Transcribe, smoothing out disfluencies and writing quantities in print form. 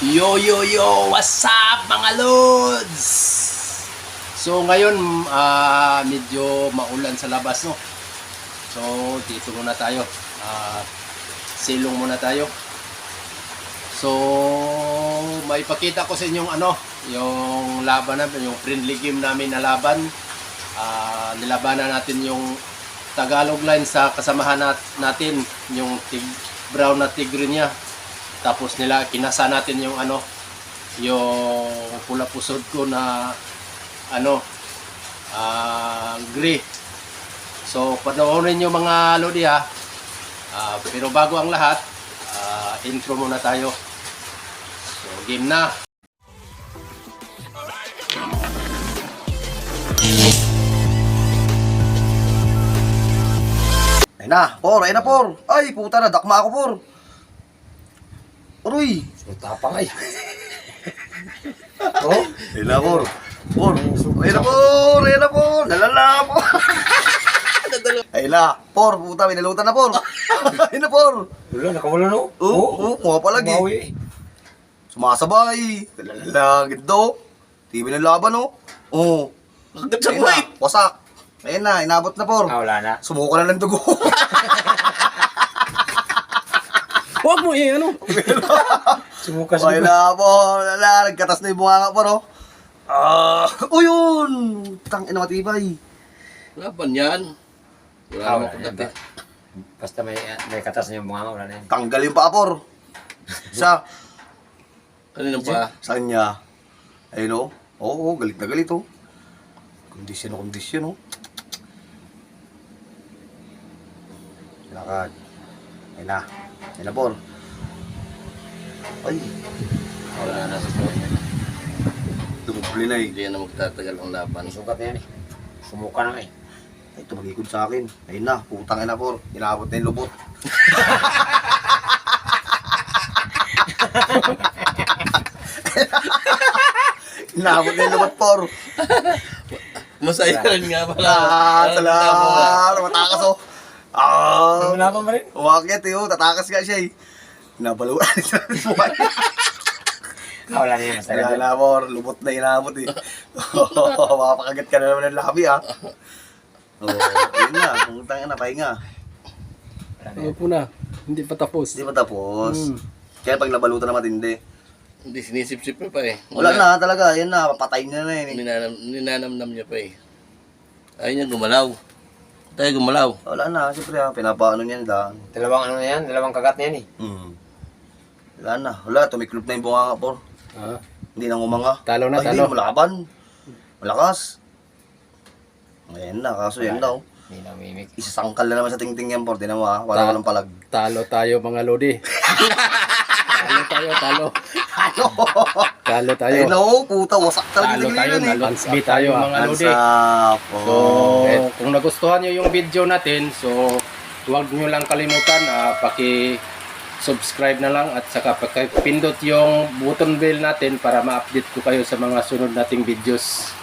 Yo yo yo, what's up mga lods? So ngayon medyo maulan sa labas, no. So dito muna tayo. Silong muna tayo. So may pakita ko sa inyong yung laban namin, yung friendly game namin na laban. Nilabanan natin yung Tagalog line sa kasamahan natin, yung brown na tigre niya. Tapos kinasa natin yung yung pula pusod ko na gray. So panoorin nyo mga lodi ha. Pero bago ang lahat, intro muna tayo. So game na. Ayun na, por. Ay, puta na, dakma ako, por. Uy. Tapang ay. Oh, Ayun na, por. Ayun na, por. Lalala, por. Ayun na, por. Puta, minalutan na, por. Ayun na, por. wala, nakawala no? Oo, mga palagi. Mawi. Sumasabay. Lalala, gito. TV ng laban, no? Oo. Ayun na, wasak. Ayun na, inabot na, por. Wala na. Sumuko na ng dugo. Huwag mo Sumukas Ayun na, por. Lalala, nagkatas na yung bunganga, por, oh. Yun! Tangina matibay. Laban yan. Wala Wala naman na. kagati. Basta may katas na yung mga wala na yan. Tanggal yung paa, por. Sa Kanina pa. kanya. Ayun, oh. Oo, galit na galit, oh. Kondisyon, oh. Lakad. Ayun na. Ayun na, por. Ay, Wala na sa sport. dumubli na eh. Hindi na magtatagal ang laban. Sukat na yan eh. Sumuka na eh. Ay, tumagikod sa akin. Ayun na, putang ina, por. Inabot na yung lubot. Inabot na yung lubot, por. Masaya rin nga pala. Salamat. Matakas, oh. Wala pa rin. Umakit, eh, oh. Tatakas nga siya, eh. Nabaluan siya. Wala na yan. Basta Wala na, por. Lubot na inabot, eh. Makapakagat ka na naman ng labi, ah. Yun na. Putang ina, pahinga. Ano po na? Hindi pa tapos. Hindi pa tapos. Kaya pag nabalutan na matindi. Hindi sinisip-sip pa eh. Wala na talaga. Yan na. Papatayin na eh. Ninanamnam niya pa eh. Ayaw niya gumalaw. Tayo gumalaw. Wala na. Siyempre, pinapaano niyan daan. Dalawang ano na yan. Dalawang kagat na yan eh. Wala na. Wala. Tumiklop na yung bunganga, por. Hindi na ngumanga. Talo na, Ay, talo. hindi, malaban. Malakas. Ayan na, kaso yan daw. Hindi na mimik. Isasangkal na naman sa tingting yan, por. Tinan mo, ha. Wala walang palag. Talo tayo mga lodi. Talo. Talo tayo. Ay, no, puta. Wasak talaga Talo yung tayo, tingnan, eh. nalansbi tayo mga lodi. Ansap, So, oh. kung nagustuhan nyo yung video natin, so huwag nyo lang kalimutan, paki-subscribe na lang at saka paki-pindot yung button bell natin para ma-update ko kayo sa mga sunod nating videos.